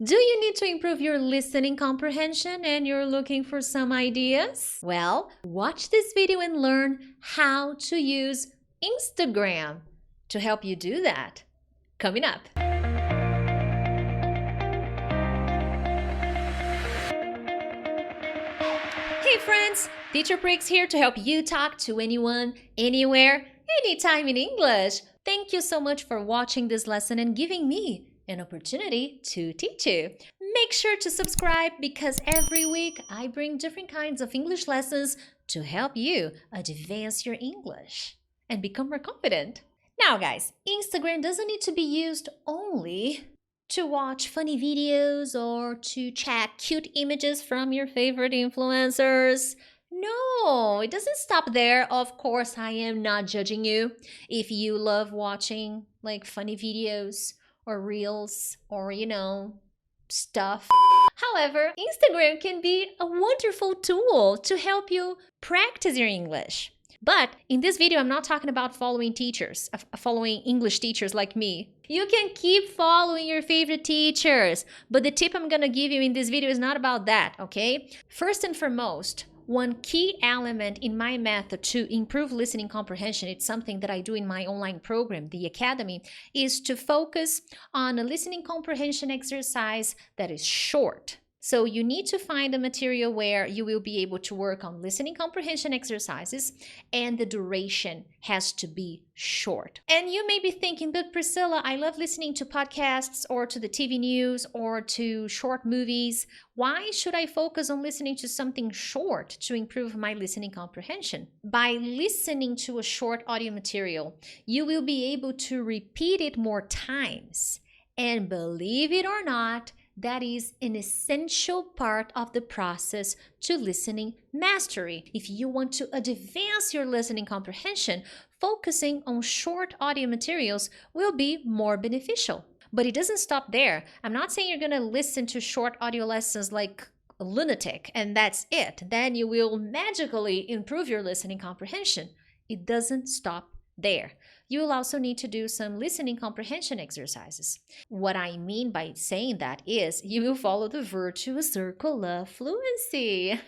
Do you need to improve your listening comprehension and you're looking for some ideas? Well, watch this video and learn how to use Instagram to help you do that. Coming up. Hey friends, Teacher Prix here to help you talk to anyone, anywhere, anytime in English. Thank you so much for watching this lesson and giving me an opportunity to teach you. Make sure to subscribe because every week I bring different kinds of English lessons to help you advance your English and become more confident. Now guys, Instagram doesn't need to be used only to watch funny videos or to check cute images from your favorite influencers. No, it doesn't stop there. Of course, I am not judging you. If you love watching like funny videos or reels or, stuff. However, Instagram can be a wonderful tool to help you practice your English. But in this video, I'm not talking about following teachers, following English teachers like me. You can keep following your favorite teachers, but the tip I'm gonna give you in this video is not about that, okay? First and foremost, one key element in my method to improve listening comprehension, it's something that I do in my online program, the Academy, is to focus on a listening comprehension exercise that is short. So you need to find a material where you will be able to work on listening comprehension exercises and the duration has to be short. And you may be thinking, but Priscilla, I love listening to podcasts or to the TV news or to short movies. Why should I focus on listening to something short to improve my listening comprehension? By listening to a short audio material, you will be able to repeat it more times. And believe it or not, that is an essential part of the process to listening mastery. If you want to advance your listening comprehension, focusing on short audio materials will be more beneficial. But it doesn't stop there. I'm not saying you're going to listen to short audio lessons like a lunatic and that's it. Then you will magically improve your listening comprehension. It doesn't stop there. You will also need to do some listening comprehension exercises. What I mean by saying that is you will follow the virtuous circle of fluency.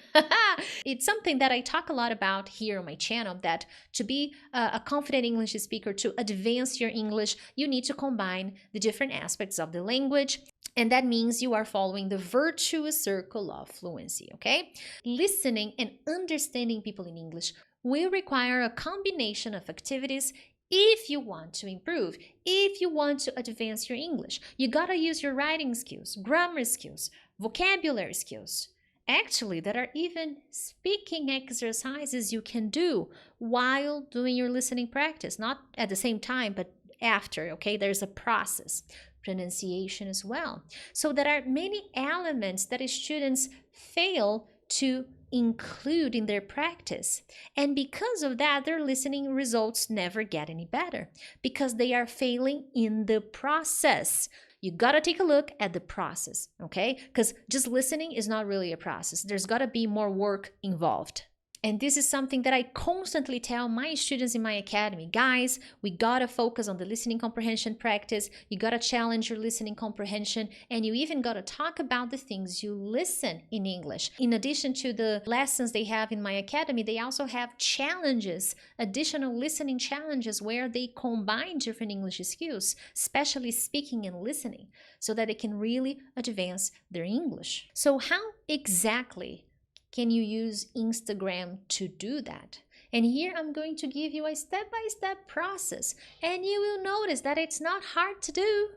It's something that I talk a lot about here on my channel, that to be a confident English speaker, to advance your English, you need to combine the different aspects of the language. And that means you are following the virtuous circle of fluency, okay? Listening and understanding people in English will require a combination of activities if you want to improve, if you want to advance your English. You gotta use your writing skills, grammar skills, vocabulary skills. Actually, there are even speaking exercises you can do while doing your listening practice. Not at the same time, but after, okay? There's a process. Pronunciation as well. So there are many elements that students fail to include in their practice. And because of that, their listening results never get any better because they are failing in the process. You gotta take a look at the process, okay? Because just listening is not really a process. There's gotta be more work involved. And this is something that I constantly tell my students in my academy. Guys, we gotta focus on the listening comprehension practice. You gotta challenge your listening comprehension. And you even gotta talk about the things you listen in English. In addition to the lessons they have in my academy, they also have challenges, additional listening challenges where they combine different English skills, especially speaking and listening, so that they can really advance their English. So how exactly can you use Instagram to do that? And here I'm going to give you a step-by-step process. And you will notice that it's not hard to do.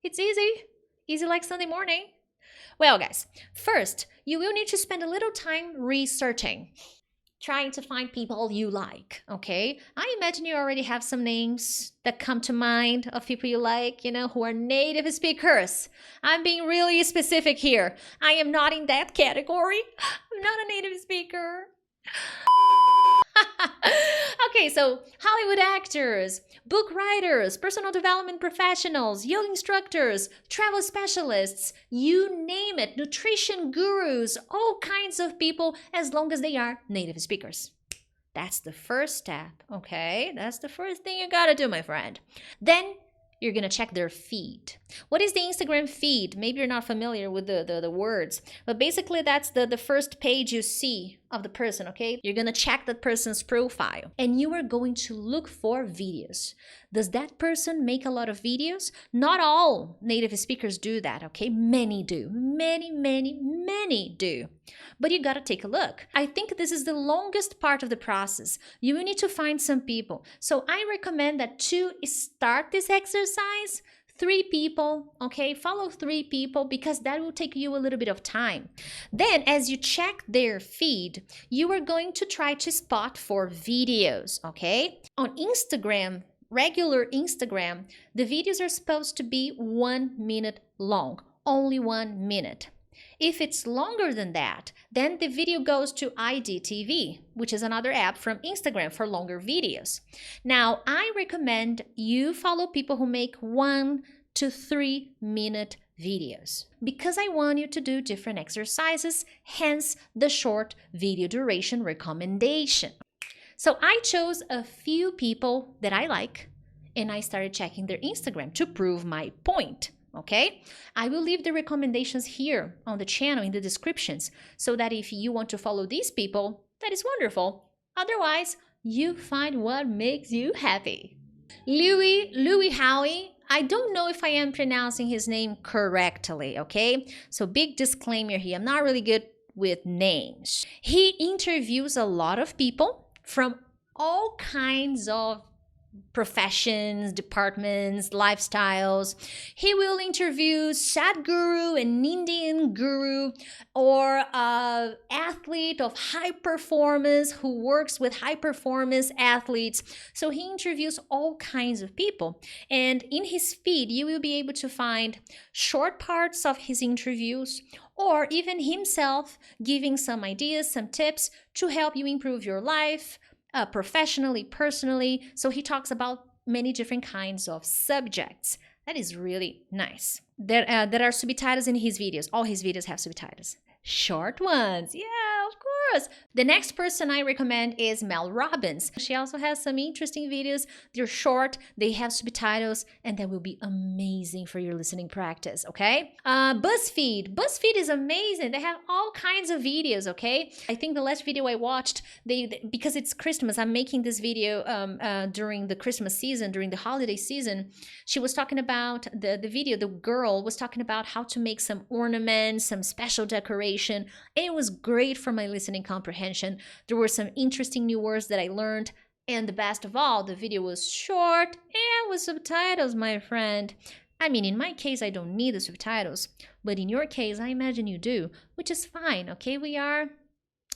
It's easy like Sunday morning. Well, guys, first, you will need to spend a little time researching, trying to find people you like, okay? I imagine you already have some names that come to mind of people you like, who are native speakers. I'm being really specific here. I am not in that category. I'm not a native speaker. Okay, so Hollywood actors, book writers, personal development professionals, yoga instructors, travel specialists, you name it, nutrition gurus, all kinds of people, as long as they are native speakers. That's the first step, okay? That's the first thing you gotta do, my friend. Then You're going to check their feed. What is the Instagram feed? Maybe you're not familiar with the words, but basically that's the first page you see of the person, okay? You're going to check that person's profile and you are going to look for videos. Does that person make a lot of videos? Not all native speakers do that, okay? Many do. Many do. But you got to take a look. I think this is the longest part of the process. You will need to find some people. So I recommend that to start this exercise, 3 people, okay? Follow 3 people because that will take you a little bit of time. Then as you check their feed, you are going to try to spot for videos, okay? On Instagram, regular Instagram, the videos are supposed to be 1 minute long, only 1 minute. If it's longer than that, then the video goes to IGTV, which is another app from Instagram for longer videos. Now, I recommend you follow people who make 1 to 3 minute videos because I want you to do different exercises, hence the short video duration recommendation. So I chose a few people that I like and I started checking their Instagram to prove my point. Okay, I will leave the recommendations here on the channel in the descriptions so that if you want to follow these people, that is wonderful. Otherwise, you find what makes you happy. Louis Howie, I don't know if I am pronouncing his name correctly, okay? So big disclaimer here, I'm not really good with names. He interviews a lot of people from all kinds of professions, departments, lifestyles. He will interview Sadhguru and Indian guru or an athlete of high performance who works with high performance athletes. So he interviews all kinds of people. And in his feed, you will be able to find short parts of his interviews or even himself giving some ideas, some tips to help you improve your life, professionally, personally. So he talks about many different kinds of subjects. That is really nice. There are subtitles in his videos. All his videos have subtitles. Short ones. Yeah, of course. The next person I recommend is Mel Robbins. She also has some interesting videos. They're short, they have subtitles, and that will be amazing for your listening practice, okay? BuzzFeed. BuzzFeed is amazing. They have all kinds of videos, okay? I think the last video I watched, because it's Christmas, I'm making this video during the Christmas season, during the holiday season. She was talking about the video, the girl was talking about how to make some ornaments, some special decoration. It was great for my listening comprehension. There were some interesting new words that I learned, and the best of all, the video was short and with subtitles, my friend. I mean, in my case, I don't need the subtitles, but in your case, I imagine you do, which is fine, okay? We are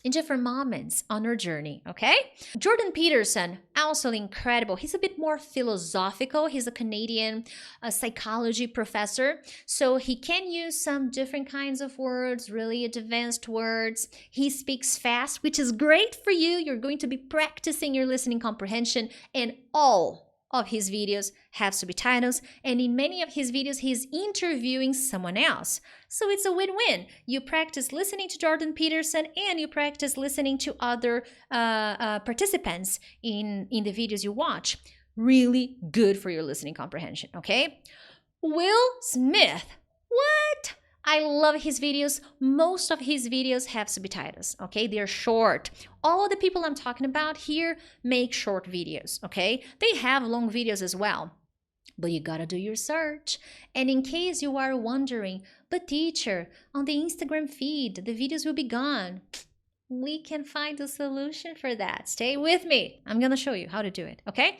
in different moments on our journey, okay? Jordan Peterson, also incredible. He's a bit more philosophical. He's a Canadian psychology professor, so he can use some different kinds of words, really advanced words. He speaks fast, which is great for you. You're going to be practicing your listening comprehension, and all of his videos have subtitles, and in many of his videos, he's interviewing someone else. So it's a win-win. You practice listening to Jordan Peterson and you practice listening to other participants in the videos you watch. Really good for your listening comprehension, okay? Will Smith. What? I love his videos. Most of his videos have subtitles, okay? They're short. All the people I'm talking about here make short videos, okay? They have long videos as well, but you gotta do your search. And in case you are wondering, but teacher, on the Instagram feed, the videos will be gone. We can find a solution for that. Stay with me. I'm gonna show you how to do it, okay?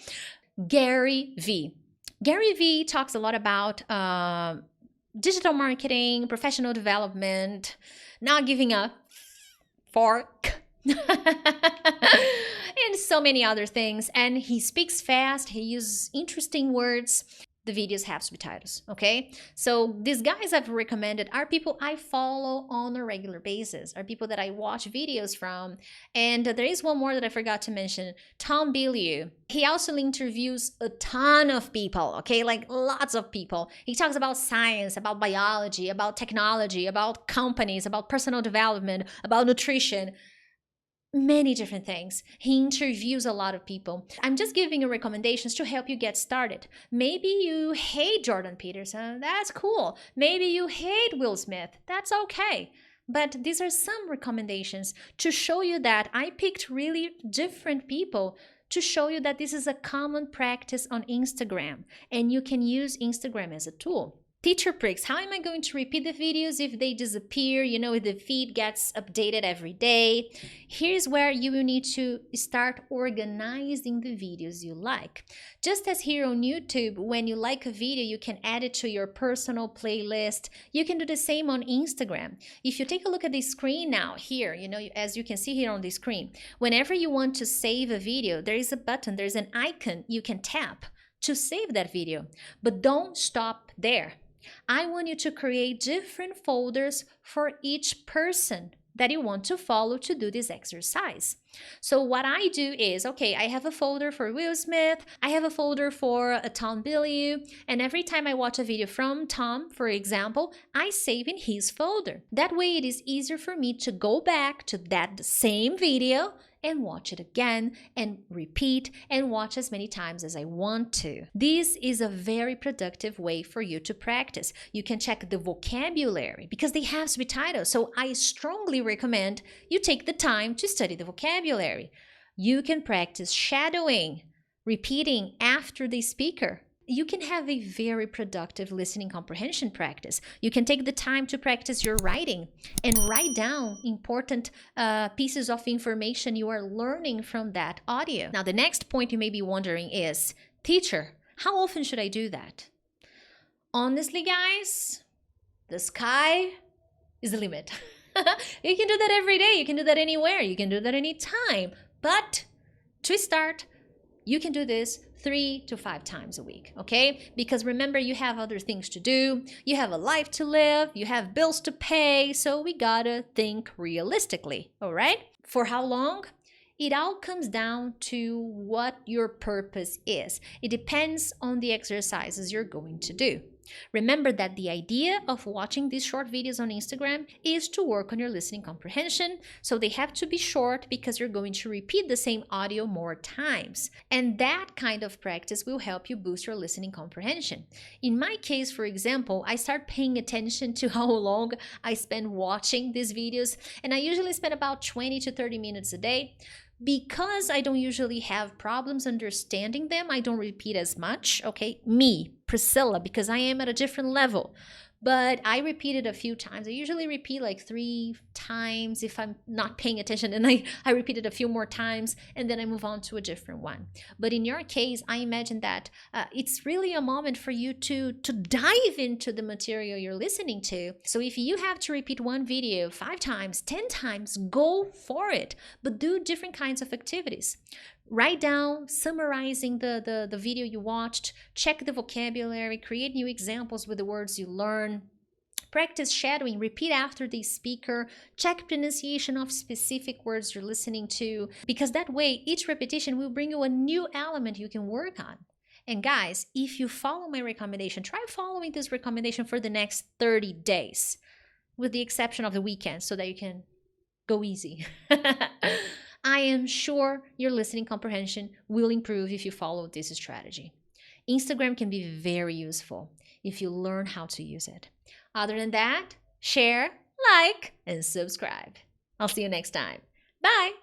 Gary V. Gary V talks a lot about digital marketing, professional development, not giving up, fork, and so many other things. And he speaks fast, he uses interesting words. The videos have subtitles, okay? So these guys I've recommended are people I follow on a regular basis, are people that I watch videos from. And there is one more that I forgot to mention, Tom Bilyeu. He also interviews a ton of people, okay? Like lots of people. He talks about science, about biology, about technology, about companies, about personal development, about nutrition. many different things. He interviews a lot of people. I'm just giving you recommendations to help you get started. Maybe you hate Jordan Peterson. That's cool. Maybe you hate Will Smith. That's okay. But these are some recommendations to show you that I picked really different people to show you that this is a common practice on Instagram and you can use Instagram as a tool. Teacher Prix, how am I going to repeat the videos if they disappear, if the feed gets updated every day? Here's where you will need to start organizing the videos you like. Just as here on YouTube, when you like a video, you can add it to your personal playlist. You can do the same on Instagram. If you take a look at the screen now here, as you can see here on the screen, whenever you want to save a video, there is a button, there's an icon you can tap to save that video. But don't stop there. I want you to create different folders for each person that you want to follow to do this exercise. So what I do is, okay, I have a folder for Will Smith, I have a folder for Tom Bilyeu, and every time I watch a video from Tom, for example, I save in his folder. That way it is easier for me to go back to that same video and watch it again and repeat and watch as many times as I want to. This is a very productive way for you to practice. You can check the vocabulary because they have subtitles. So I strongly recommend you take the time to study the vocabulary. You can practice shadowing, repeating after the speaker. You can have a very productive listening comprehension practice. You can take the time to practice your writing and write down important pieces of information you are learning from that audio. Now, the next point you may be wondering is, teacher, how often should I do that? Honestly, guys, the sky is the limit. You can do that every day. You can do that anywhere. You can do that anytime. But to start, you can do this 3 to 5 times a week, okay? Because remember, you have other things to do. You have a life to live. You have bills to pay. So we gotta think realistically, all right? For how long? It all comes down to what your purpose is. It depends on the exercises you're going to do. Remember that the idea of watching these short videos on Instagram is to work on your listening comprehension. So they have to be short because you're going to repeat the same audio more times. And that kind of practice will help you boost your listening comprehension. In my case, for example, I start paying attention to how long I spend watching these videos. And I usually spend about 20 to 30 minutes a day. Because I don't usually have problems understanding them, I don't repeat as much, okay? Me, Priscilla, because I am at a different level. But I repeat it a few times. I usually repeat like 3 times if I'm not paying attention, and I repeat it a few more times, and then I move on to a different one. But in your case, I imagine that it's really a moment for you to dive into the material you're listening to. So if you have to repeat one video 5 times, 10 times, go for it. But do different kinds of activities. Write down, summarizing the video you watched, check the vocabulary, create new examples with the words you learn, practice shadowing, repeat after the speaker, check pronunciation of specific words you're listening to, because that way each repetition will bring you a new element you can work on. And guys, if you follow my recommendation, try following this recommendation for the next 30 days, with the exception of the weekend, so that you can go easy. I am sure your listening comprehension will improve if you follow this strategy. Instagram can be very useful if you learn how to use it. Other than that, share, like, and subscribe. I'll see you next time. Bye!